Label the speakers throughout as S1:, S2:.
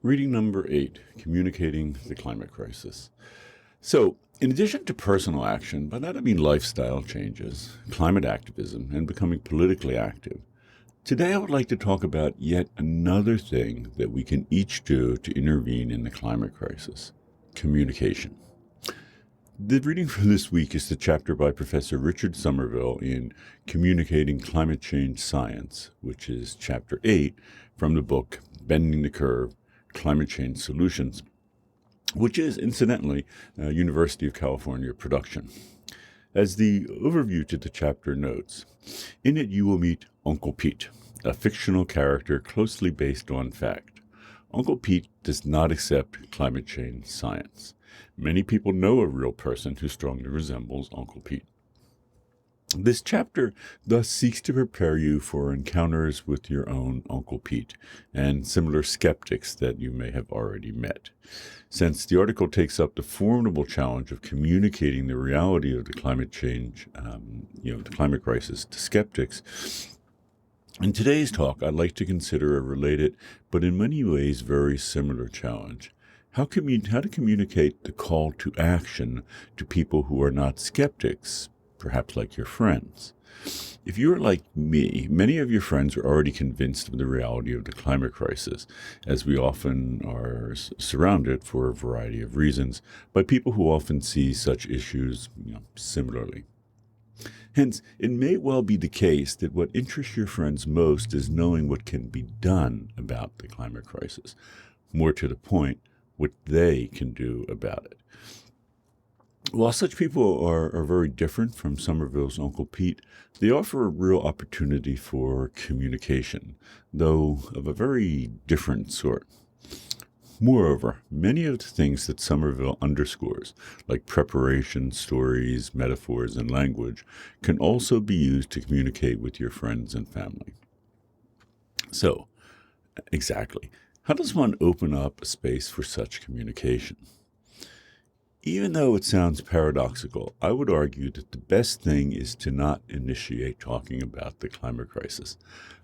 S1: Reading number 8, Communicating the Climate Crisis. So, in addition to personal action, by that I mean lifestyle changes, climate activism, and becoming politically active, today I would like to talk about yet another thing that we can each do to intervene in the climate crisis: communication. The reading for this week is the chapter by Professor Richard Somerville in Communicating Climate Change Science, which is Chapter 8 from the book Bending the Curve, Climate Change Solutions, which is, incidentally, a University of California production. As the overview to the chapter notes, in it you will meet Uncle Pete, a fictional character closely based on fact. Uncle Pete does not accept climate change science. Many people know a real person who strongly resembles Uncle Pete. This chapter thus seeks to prepare you for encounters with your own Uncle Pete and similar skeptics that you may have already met. Since the article takes up the formidable challenge of communicating the reality of the climate change, the climate crisis to skeptics, in today's talk, I'd like to consider a related, but in many ways very similar challenge. How to communicate the call to action to people who are not skeptics, perhaps like your friends. If you're like me, many of your friends are already convinced of the reality of the climate crisis, as we often are surrounded, for a variety of reasons, by people who often see such issues similarly. Hence, it may well be the case that what interests your friends most is knowing what can be done about the climate crisis. More to the point, what they can do about it. While such people are very different from Somerville's Uncle Pete, they offer a real opportunity for communication, though of a very different sort. Moreover, many of the things that Somerville underscores, like preparation, stories, metaphors, and language, can also be used to communicate with your friends and family. So, exactly, how does one open up a space for such communication? Even though it sounds paradoxical, I would argue that the best thing is to not initiate talking about the climate crisis,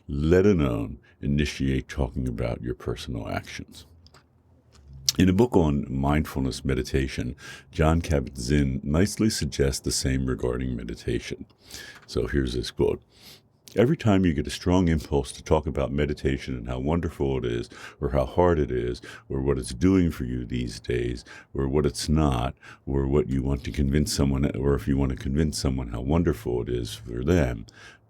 S1: let alone initiate talking about your personal actions. In a book on mindfulness meditation, Jon Kabat-Zinn nicely suggests the same regarding meditation. So here's his quote. Every time you get a strong impulse to talk about meditation and how wonderful it is, or how hard it is, or what it's doing for you these days, or what it's not, or what you want to convince someone, or if you want to convince someone how wonderful it is for them,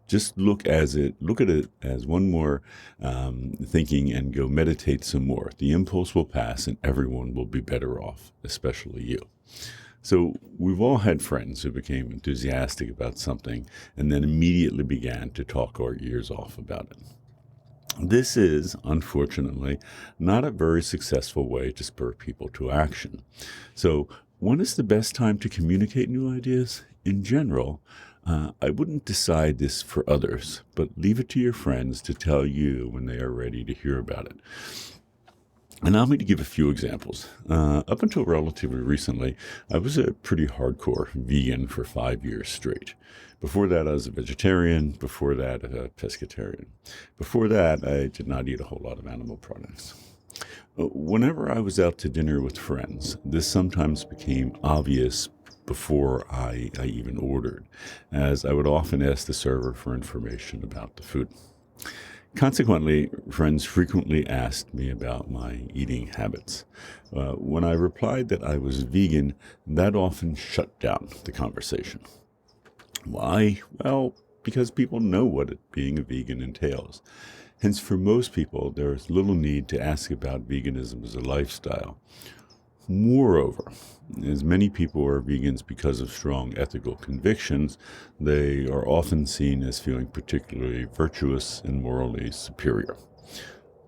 S1: just look at it as one more thinking and go meditate some more. The impulse will pass and everyone will be better off, especially you. So we've all had friends who became enthusiastic about something and then immediately began to talk our ears off about it. This is, unfortunately, not a very successful way to spur people to action. So when is the best time to communicate new ideas? In general, I wouldn't decide this for others, but leave it to your friends to tell you when they are ready to hear about it. Allow me to give a few examples. Up until relatively recently, I was a pretty hardcore vegan for 5 years straight. Before that, I was a vegetarian. Before that, a pescatarian. Before that, I did not eat a whole lot of animal products. Whenever I was out to dinner with friends, this sometimes became obvious before I even ordered, as I would often ask the server for information about the food. Consequently, friends frequently asked me about my eating habits. When I replied that I was vegan, that often shut down the conversation. Why? Well, because people know what being a vegan entails. Hence, for most people, there is little need to ask about veganism as a lifestyle. Moreover, as many people are vegans because of strong ethical convictions, they are often seen as feeling particularly virtuous and morally superior.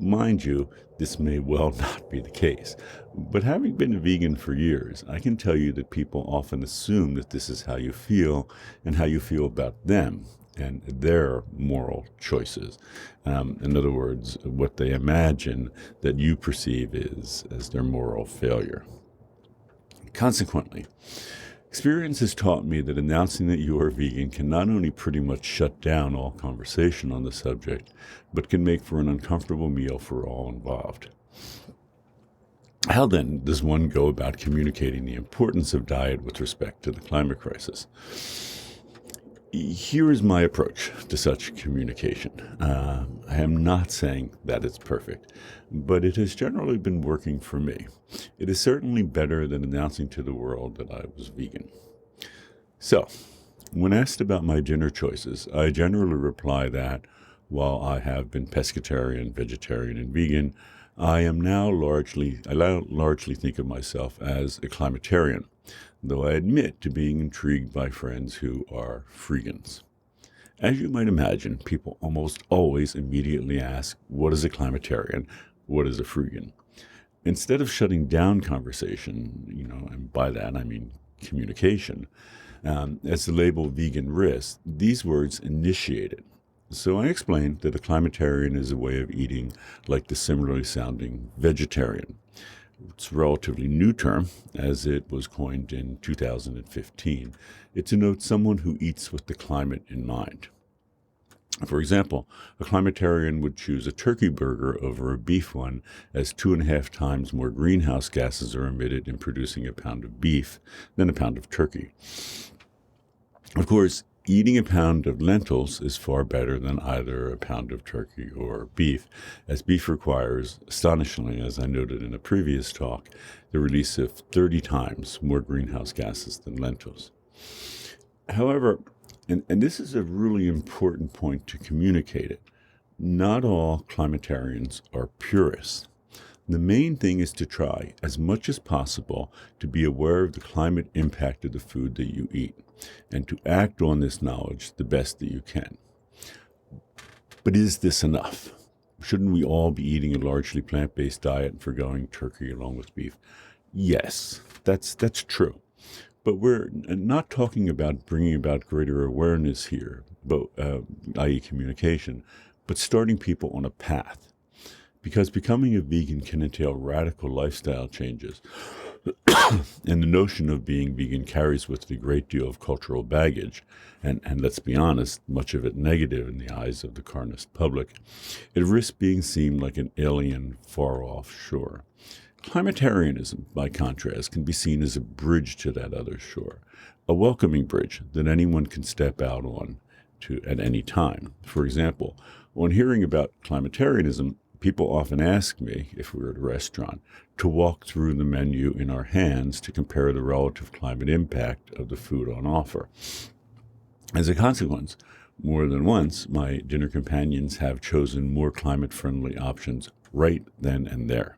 S1: Mind you, this may well not be the case, but having been a vegan for years, I can tell you that people often assume that this is how you feel and how you feel about them and their moral choices. In other words, what they imagine that you perceive as their moral failure. Consequently, experience has taught me that announcing that you are vegan can not only pretty much shut down all conversation on the subject, but can make for an uncomfortable meal for all involved. How then does one go about communicating the importance of diet with respect to the climate crisis? Here is my approach to such communication. I am not saying that it's perfect, but it has generally been working for me. It is certainly better than announcing to the world that I was vegan. So, when asked about my dinner choices, I generally reply that while I have been pescatarian, vegetarian, and vegan, I now largely think of myself as a Clamitarian, though I admit to being intrigued by friends who are freegans. As you might imagine, people almost always immediately ask, what is a Clamitarian? What is a freegan? Instead of shutting down conversation, and by that I mean communication, as the label vegan risks, these words initiate it. So I explained that a Clamitarian is a way of eating like the similarly sounding vegetarian. It's a relatively new term, as it was coined in 2015. It denotes someone who eats with the climate in mind. For example, a Clamitarian would choose a turkey burger over a beef one, as 2.5 times more greenhouse gases are emitted in producing a pound of beef than a pound of turkey. Of course, eating a pound of lentils is far better than either a pound of turkey or beef, as beef requires, astonishingly, as I noted in a previous talk, the release of 30 times more greenhouse gases than lentils. However, and this is a really important point to communicate it, not all Clamitarians are purists. The main thing is to try, as much as possible, to be aware of the climate impact of the food that you eat, and to act on this knowledge the best that you can. But is this enough? Shouldn't we all be eating a largely plant-based diet and forgoing turkey along with beef? Yes, that's true. But we're not talking about bringing about greater awareness here, i.e. communication, but starting people on a path. Because becoming a vegan can entail radical lifestyle changes, and the notion of being vegan carries with it a great deal of cultural baggage, and let's be honest, much of it negative in the eyes of the carnist public. It risks being seen like an alien far offshore. Clamitarianism, by contrast, can be seen as a bridge to that other shore, a welcoming bridge that anyone can step out on at any time. For example, on hearing about Clamitarianism, people often ask me, if we were at a restaurant, to walk through the menu in our hands to compare the relative climate impact of the food on offer. As a consequence, more than once, my dinner companions have chosen more climate-friendly options right then and there.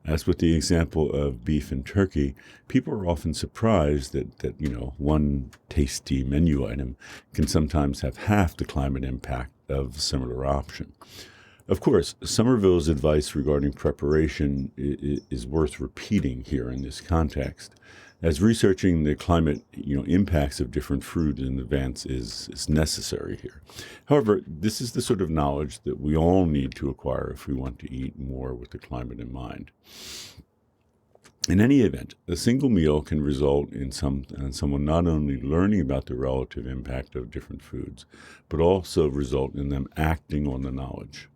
S1: As with the example of beef and turkey, people are often surprised that one tasty menu item can sometimes have half the climate impact of a similar option. Of course, Somerville's advice regarding preparation is worth repeating here in this context, as researching the climate impacts of different foods in advance is necessary here. However, this is the sort of knowledge that we all need to acquire if we want to eat more with the climate in mind. In any event, a single meal can result in someone not only learning about the relative impact of different foods, but also result in them acting on the knowledge,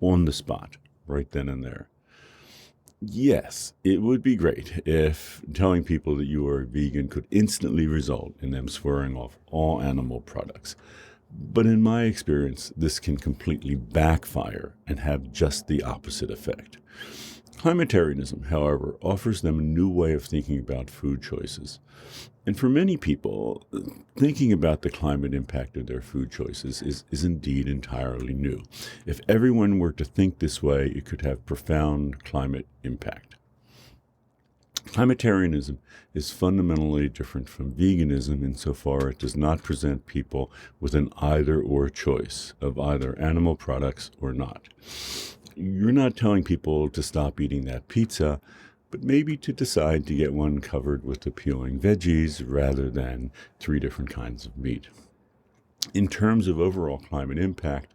S1: on the spot, right then and there. Yes, it would be great if telling people that you are vegan could instantly result in them swearing off all animal products. But in my experience, this can completely backfire and have just the opposite effect. Clamitarianism, however, offers them a new way of thinking about food choices. And for many people, thinking about the climate impact of their food choices is indeed entirely new. If everyone were to think this way, it could have profound climate impact. Clamitarianism is fundamentally different from veganism insofar it does not present people with an either-or choice of either animal products or not. You're not telling people to stop eating that pizza, but maybe to decide to get one covered with appealing veggies rather than 3 different kinds of meat. In terms of overall climate impact,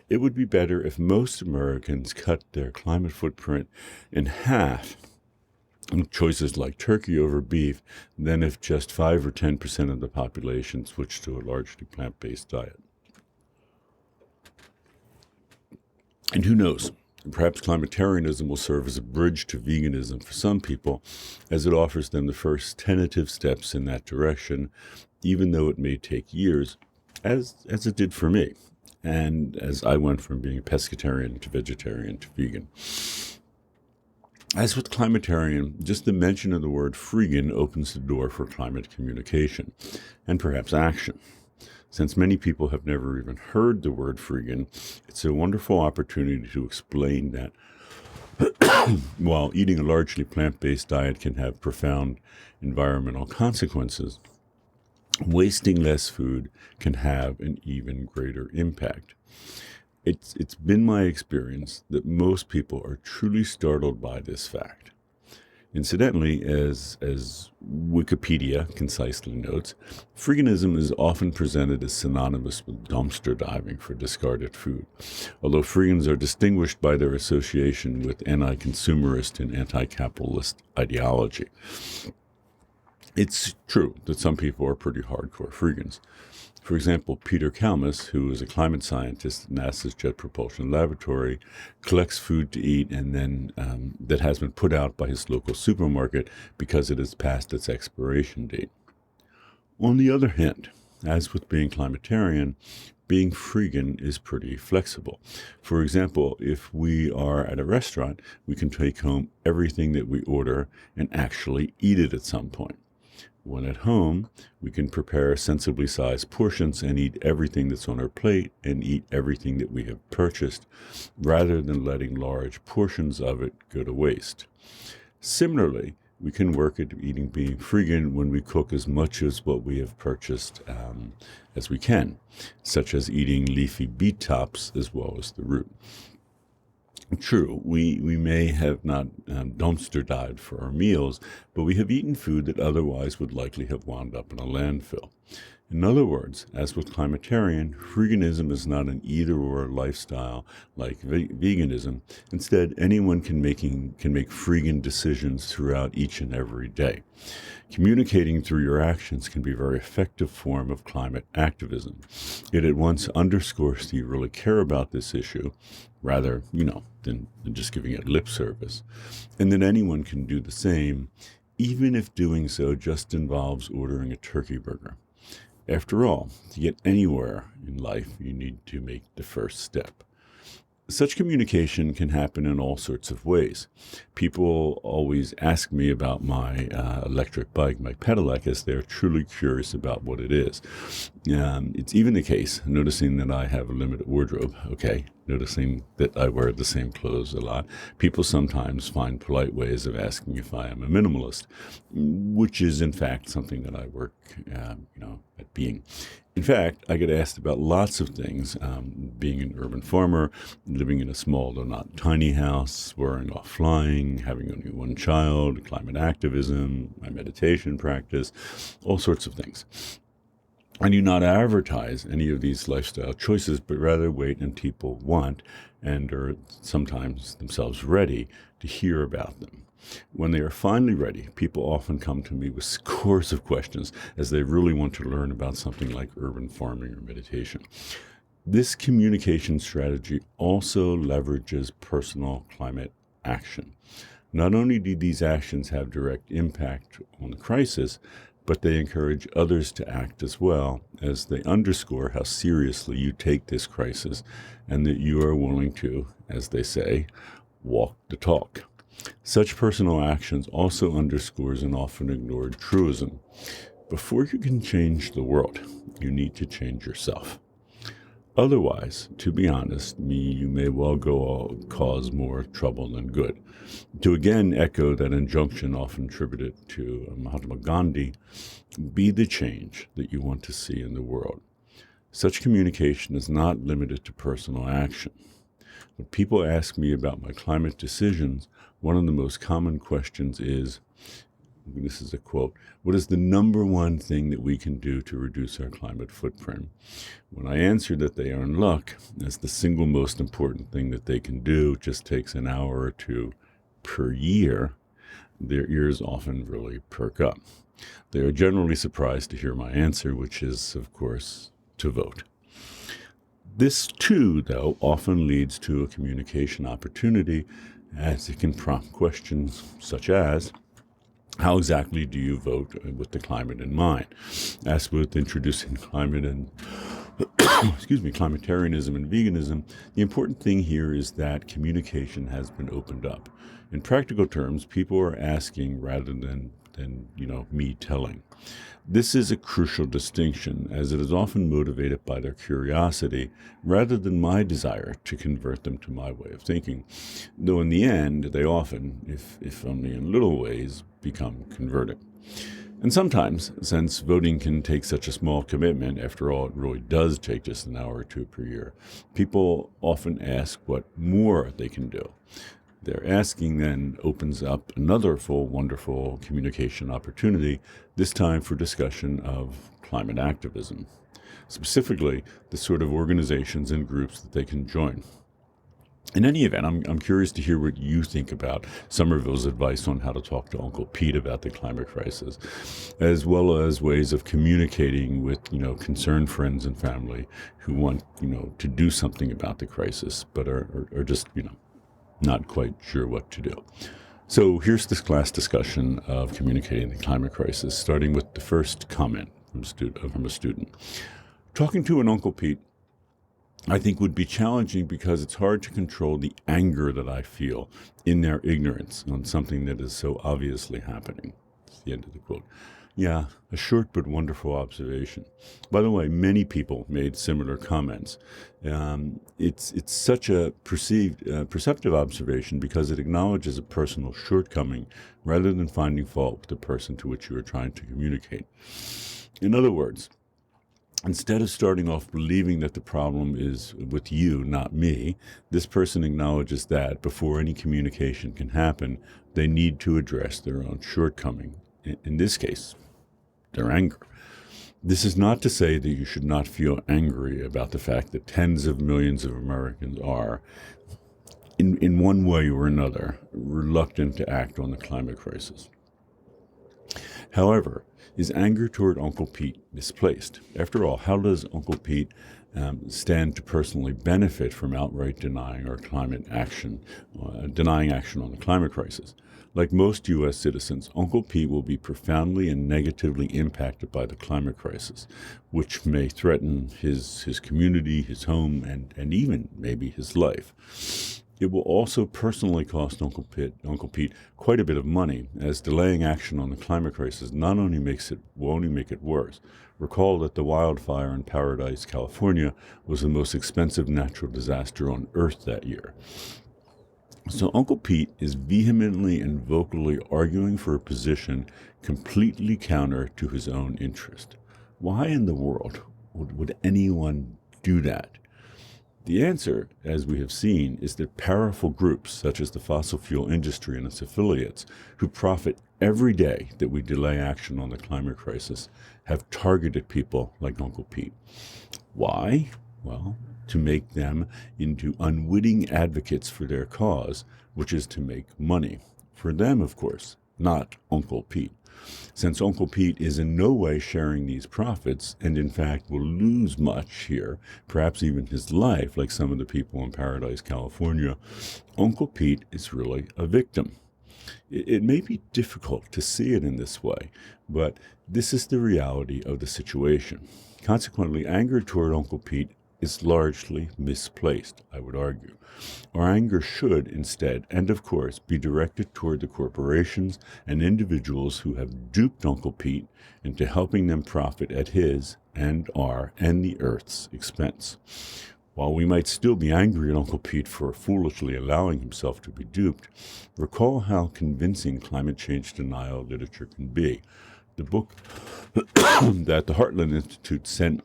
S1: it would be better if most Americans cut their climate footprint in half in choices like turkey over beef than if just 5 or 10% of the population switched to a largely plant-based diet. And who knows? Perhaps climatarianism will serve as a bridge to veganism for some people, as it offers them the first tentative steps in that direction, even though it may take years, as it did for me, and as I went from being a pescatarian to vegetarian to vegan. As with Clamitarian, just the mention of the word freegan opens the door for climate communication, and perhaps action. Since many people have never even heard the word freegan, it's a wonderful opportunity to explain that while eating a largely plant-based diet can have profound environmental consequences, wasting less food can have an even greater impact. It's been my experience that most people are truly startled by this fact. Incidentally, as Wikipedia concisely notes, freeganism is often presented as synonymous with dumpster diving for discarded food, although freegans are distinguished by their association with anti-consumerist and anti-capitalist ideology. It's true that some people are pretty hardcore freegans. For example, Peter Kalmus, who is a climate scientist at NASA's Jet Propulsion Laboratory, collects food to eat and then that has been put out by his local supermarket because it has passed its expiration date. On the other hand, as with being climatarian, being freegan is pretty flexible. For example, if we are at a restaurant, we can take home everything that we order and actually eat it at some point. When at home, we can prepare sensibly sized portions and eat everything that's on our plate and eat everything that we have purchased, rather than letting large portions of it go to waste. Similarly, we can work at being freegan when we cook as much as what we have purchased as we can, such as eating leafy beet tops as well as the root. True, we may have not dumpster dived for our meals, but we have eaten food that otherwise would likely have wound up in a landfill. In other words, as with climatarian, freeganism is not an either-or lifestyle like veganism. Instead, anyone can make freegan decisions throughout each and every day. Communicating through your actions can be a very effective form of climate activism. It at once underscores that you really care about this issue, rather, than just giving it lip service, and that anyone can do the same, even if doing so just involves ordering a turkey burger. After all, to get anywhere in life, you need to make the first step. Such communication can happen in all sorts of ways. People always ask me about my electric bike, my pedelec, as they're truly curious about what it is. It's even the case, noticing that I have a limited wardrobe, noticing that I wear the same clothes a lot. People sometimes find polite ways of asking if I am a minimalist, which is in fact something that I work, at being. In fact, I get asked about lots of things, being an urban farmer, living in a small though not tiny house, swearing off flying, having only one child, climate activism, my meditation practice, all sorts of things. I do not advertise any of these lifestyle choices, but rather wait until people want and are sometimes themselves ready to hear about them. When they are finally ready, people often come to me with scores of questions as they really want to learn about something like urban farming or meditation. This communication strategy also leverages personal climate action. Not only do these actions have direct impact on the crisis, but they encourage others to act as well, as they underscore how seriously you take this crisis and that you are willing to, as they say, walk the talk. Such personal actions also underscores an often ignored truism. Before you can change the world, you need to change yourself. Otherwise, to be honest, you may well cause more trouble than good. To again echo that injunction often attributed to Mahatma Gandhi, be the change that you want to see in the world. Such communication is not limited to personal action. When people ask me about my climate decisions, one of the most common questions is, this is a quote, what is the number one thing that we can do to reduce our climate footprint? When I answer that they are in luck, as the single most important thing that they can do just takes an hour or two per year, their ears often really perk up. They are generally surprised to hear my answer, which is, of course, to vote. This, too, though, often leads to a communication opportunity, as it can prompt questions such as, how exactly do you vote with the climate in mind? As with introducing climate and Clamitarianism and veganism, the important thing here is that communication has been opened up. In practical terms, people are asking rather than me telling. This is a crucial distinction, as it is often motivated by their curiosity rather than my desire to convert them to my way of thinking, though in the end they often, if only in little ways, become converted. And sometimes, since voting can take such a small commitment, after all, it really does take just an hour or two per year, people often ask what more they can do. Their asking then opens up another full, wonderful communication opportunity, this time for discussion of climate activism, specifically the sort of organizations and groups that they can join. In any event, I'm curious to hear what you think about Somerville's advice on how to talk to Uncle Pete about the climate crisis, as well as ways of communicating with, concerned friends and family who want, to do something about the crisis, but are just, not quite sure what to do. So here's this class discussion of communicating the climate crisis, starting with the first comment from a student. Talking to an Uncle Pete, I think, would be challenging because it's hard to control the anger that I feel in their ignorance on something that is so obviously happening. That's the end of the quote. Yeah, a short but wonderful observation. By the way, many people made similar comments. It's such a perceptive observation because it acknowledges a personal shortcoming rather than finding fault with the person to which you are trying to communicate. In other words, instead of starting off believing that the problem is with you, not me, this person acknowledges that before any communication can happen, they need to address their own shortcoming. In this case, their anger. This is not to say that you should not feel angry about the fact that tens of millions of Americans are, in one way or another, reluctant to act on the climate crisis. However, is anger toward Uncle Pete misplaced? After all, how does Uncle Pete stand to personally benefit from outright denying action on the climate crisis? Like most U.S. citizens, Uncle Pete will be profoundly and negatively impacted by the climate crisis, which may threaten his community, his home, and even maybe his life. It will also personally cost Uncle Pete quite a bit of money, as delaying action on the climate crisis not only will only make it worse. Recall that the wildfire in Paradise, California, was the most expensive natural disaster on Earth that year. So Uncle Pete is vehemently and vocally arguing for a position completely counter to his own interest. Why in the world would anyone do that? The answer, as we have seen, is that powerful groups such as the fossil fuel industry and its affiliates, who profit every day that we delay action on the climate crisis, have targeted people like Uncle Pete. Why? Well, to make them into unwitting advocates for their cause, which is to make money. For them, of course, not Uncle Pete. Since Uncle Pete is in no way sharing these profits, and in fact will lose much here, perhaps even his life, like some of the people in Paradise, California, Uncle Pete is really a victim. It may be difficult to see it in this way, but this is the reality of the situation. Consequently, anger toward Uncle Pete is largely misplaced, I would argue. Our anger should instead, and of course, be directed toward the corporations and individuals who have duped Uncle Pete into helping them profit at his and our and the Earth's expense. While we might still be angry at Uncle Pete for foolishly allowing himself to be duped, recall how convincing climate change denial literature can be. The book that the Heartland Institute sent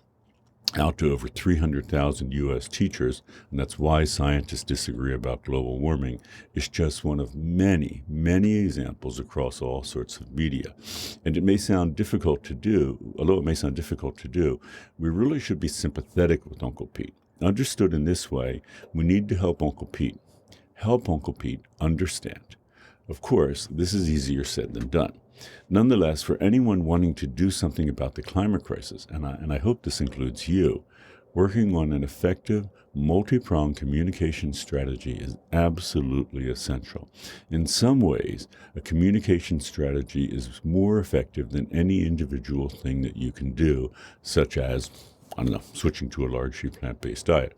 S1: out to over 300,000 U.S. teachers, and that's why scientists disagree about global warming, is just one of many, many examples across all sorts of media. And it may sound difficult to do, we really should be sympathetic with Uncle Pete. Understood in this way, we need to help Uncle Pete understand. Of course, this is easier said than done. Nonetheless, for anyone wanting to do something about the climate crisis, and I hope this includes you, Working on an effective, multi-pronged communication strategy is absolutely essential. In some ways, a communication strategy is more effective than any individual thing that you can do, such as, switching to a largely plant-based diet.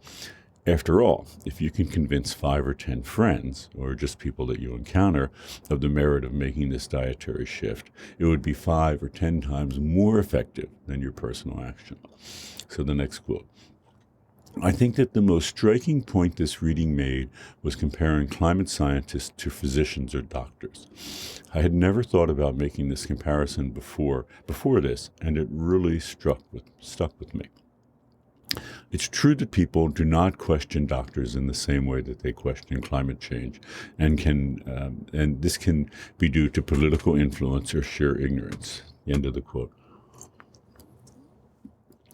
S1: After all, if you can convince 5 or 10 friends, or just people that you encounter, of the merit of making this dietary shift, it would be 5 or 10 times more effective than your personal action. So the next quote. I think that the most striking point this reading made was comparing climate scientists to physicians or doctors. I had never thought about making this comparison before this, and it really stuck with me. It's true that people do not question doctors in the same way that they question climate change, and this can be due to political influence or sheer ignorance. The end of the quote.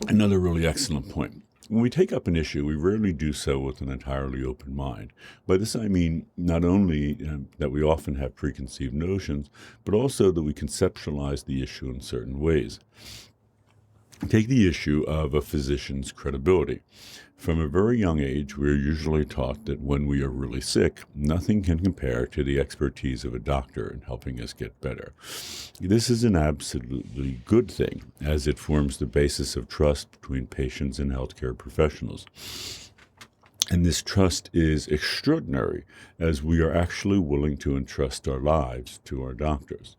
S1: Another really excellent point. When we take up an issue, we rarely do so with an entirely open mind. By this I mean not only that we often have preconceived notions, but also that we conceptualize the issue in certain ways. Take the issue of a physician's credibility. From a very young age, we are usually taught that when we are really sick, nothing can compare to the expertise of a doctor in helping us get better. This is an absolutely good thing, as it forms the basis of trust between patients and healthcare professionals. And this trust is extraordinary, as we are actually willing to entrust our lives to our doctors.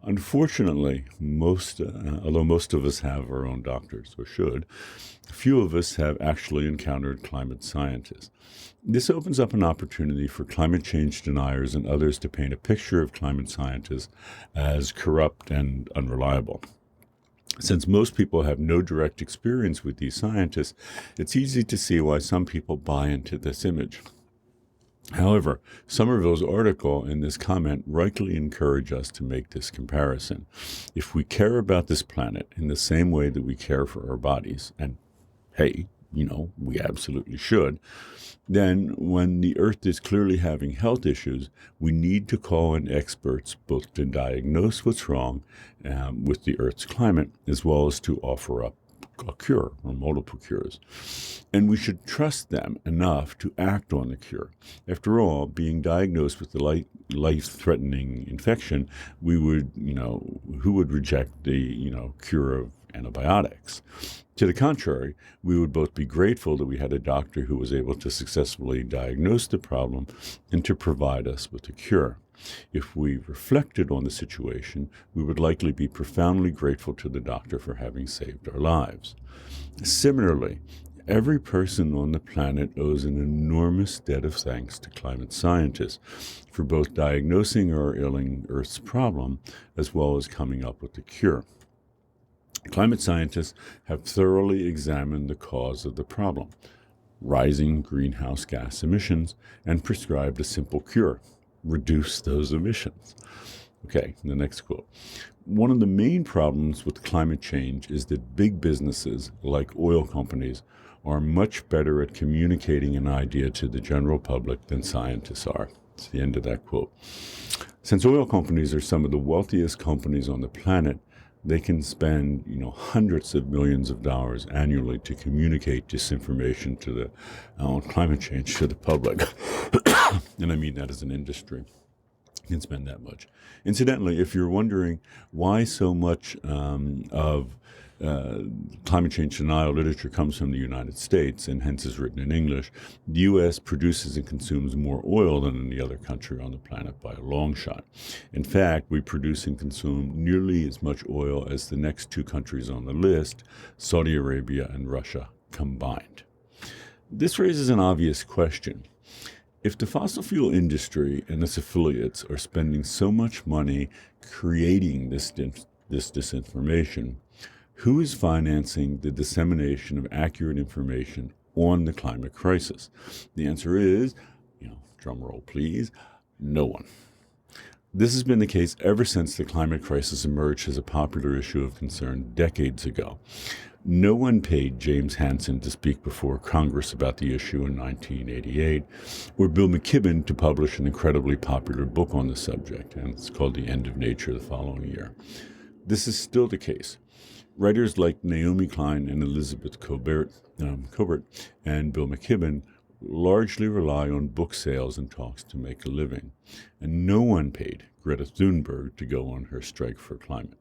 S1: Unfortunately, although most of us have our own doctors, or should, few of us have actually encountered climate scientists. This opens up an opportunity for climate change deniers and others to paint a picture of climate scientists as corrupt and unreliable. Since most people have no direct experience with these scientists, it's easy to see why some people buy into this image. However, Somerville's article and this comment rightly encourage us to make this comparison. If we care about this planet in the same way that we care for our bodies, and hey, we absolutely should, then when the Earth is clearly having health issues, we need to call in experts both to diagnose what's wrong with the Earth's climate, as well as to offer up a cure or multiple cures. And we should trust them enough to act on the cure. After all, being diagnosed with the life-threatening infection, who would reject the, cure of antibiotics? To the contrary, we would both be grateful that we had a doctor who was able to successfully diagnose the problem and to provide us with a cure. If we reflected on the situation, we would likely be profoundly grateful to the doctor for having saved our lives. Similarly, every person on the planet owes an enormous debt of thanks to climate scientists for both diagnosing our ailing Earth's problem as well as coming up with a cure. Climate scientists have thoroughly examined the cause of the problem, rising greenhouse gas emissions, and prescribed a simple cure: reduce those emissions. Okay, the next quote. One of the main problems with climate change is that big businesses, like oil companies, are much better at communicating an idea to the general public than scientists are. It's the end of that quote. Since oil companies are some of the wealthiest companies on the planet, they can spend, hundreds of millions of dollars annually to communicate disinformation to climate change to the public. And I mean that as an industry. Can spend that much. Incidentally, if you're wondering why so much of climate change denial literature comes from the United States and hence is written in English, the U.S. produces and consumes more oil than any other country on the planet by a long shot. In fact, we produce and consume nearly as much oil as the next two countries on the list, Saudi Arabia and Russia, combined. This raises an obvious question. If the fossil fuel industry and its affiliates are spending so much money creating this disinformation, who is financing the dissemination of accurate information on the climate crisis? The answer is, drum roll please, no one. This has been the case ever since the climate crisis emerged as a popular issue of concern decades ago. No one paid James Hansen to speak before Congress about the issue in 1988, or Bill McKibben to publish an incredibly popular book on the subject, and it's called The End of Nature the following year. This is still the case. Writers like Naomi Klein and Elizabeth Colbert and Bill McKibben largely rely on book sales and talks to make a living, and no one paid Greta Thunberg to go on her strike for climate.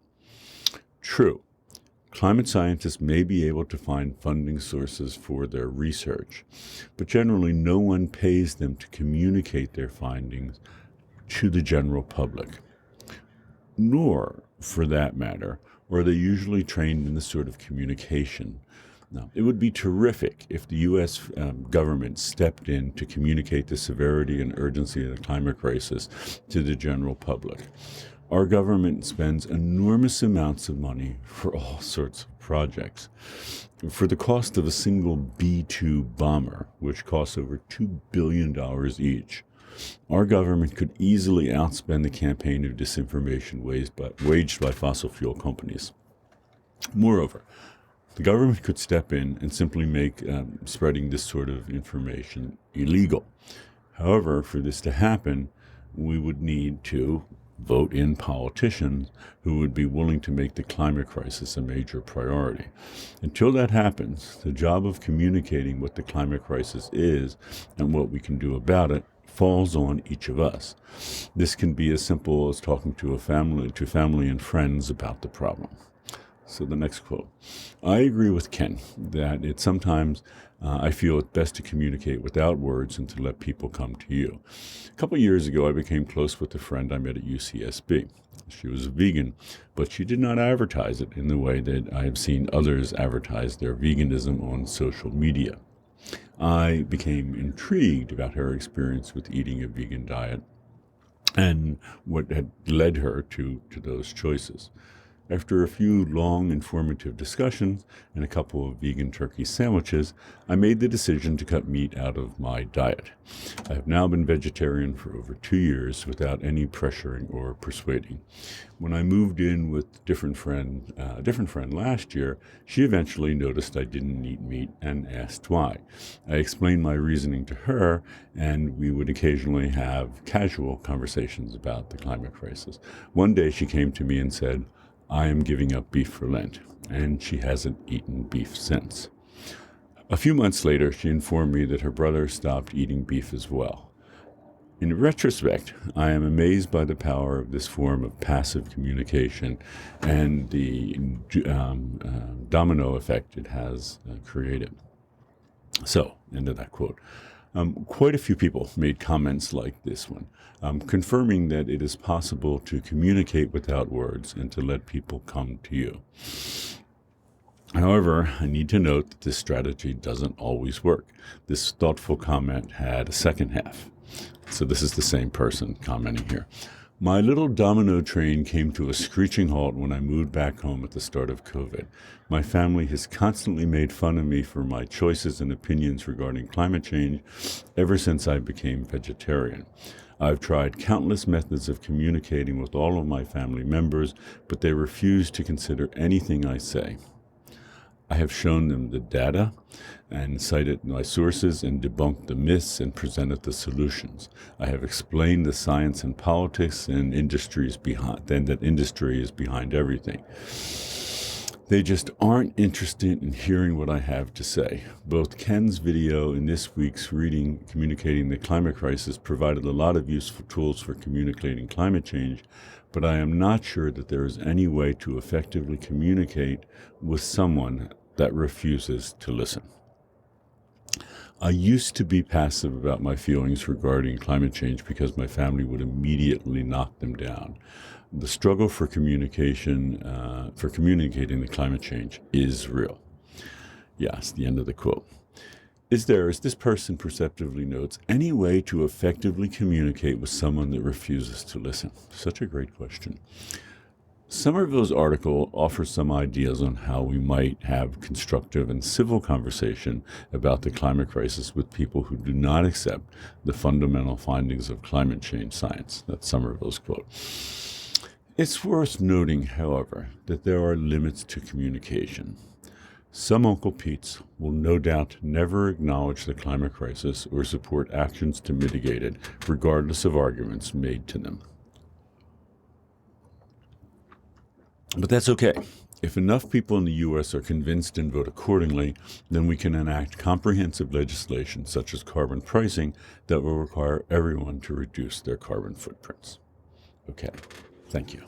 S1: True, climate scientists may be able to find funding sources for their research, but generally no one pays them to communicate their findings to the general public. Nor, for that matter, are they usually trained in this sort of communication. Now, it would be terrific if the U.S. Government stepped in to communicate the severity and urgency of the climate crisis to the general public. Our government spends enormous amounts of money for all sorts of projects. For the cost of a single B-2 bomber, which costs over $2 billion each, our government could easily outspend the campaign of disinformation waged by fossil fuel companies. Moreover, the government could step in and simply make spreading this sort of information illegal. However, for this to happen, we would need to vote in politicians who would be willing to make the climate crisis a major priority. Until that happens, the job of communicating what the climate crisis is and what we can do about it falls on each of us. This can be as simple as talking to family and friends about the problem. So the next quote. I agree with Ken that it's sometimes I feel it's best to communicate without words and to let people come to you. A couple of years ago, I became close with a friend I met at UCSB. She was a vegan, but she did not advertise it in the way that I have seen others advertise their veganism on social media. I became intrigued about her experience with eating a vegan diet and what had led her to those choices. After a few long, informative discussions and a couple of vegan turkey sandwiches, I made the decision to cut meat out of my diet. I have now been vegetarian for over 2 years without any pressuring or persuading. When I moved in with a different friend last year, she eventually noticed I didn't eat meat and asked why. I explained my reasoning to her, and we would occasionally have casual conversations about the climate crisis. One day she came to me and said, I am giving up beef for Lent, and she hasn't eaten beef since. A few months later, she informed me that her brother stopped eating beef as well. In retrospect, I am amazed by the power of this form of passive communication and the domino effect it has created. So, end of that quote. Quite a few people made comments like this one, confirming that it is possible to communicate without words and to let people come to you. However, I need to note that this strategy doesn't always work. This thoughtful comment had a second half. So this is the same person commenting here. My little domino train came to a screeching halt when I moved back home at the start of COVID. My family has constantly made fun of me for my choices and opinions regarding climate change ever since I became vegetarian. I've tried countless methods of communicating with all of my family members, but they refuse to consider anything I say. I have shown them the data and cited my sources and debunked the myths and presented the solutions. I have explained the science and politics and that industry is behind everything. They just aren't interested in hearing what I have to say. Both Ken's video and this week's reading, Communicating the Climate Crisis, provided a lot of useful tools for communicating climate change, but I am not sure that there is any way to effectively communicate with someone that refuses to listen. I used to be passive about my feelings regarding climate change because my family would immediately knock them down. The struggle for communicating the climate change is real. Yes, the end of the quote. Is there, as this person perceptively notes, any way to effectively communicate with someone that refuses to listen? Such a great question. Somerville's article offers some ideas on how we might have constructive and civil conversation about the climate crisis with people who do not accept the fundamental findings of climate change science. That's Somerville's quote. It's worth noting, however, that there are limits to communication. Some Uncle Pete's will no doubt never acknowledge the climate crisis or support actions to mitigate it, regardless of arguments made to them. But that's okay. If enough people in the U.S. are convinced and vote accordingly, then we can enact comprehensive legislation such as carbon pricing that will require everyone to reduce their carbon footprints. Okay, thank you.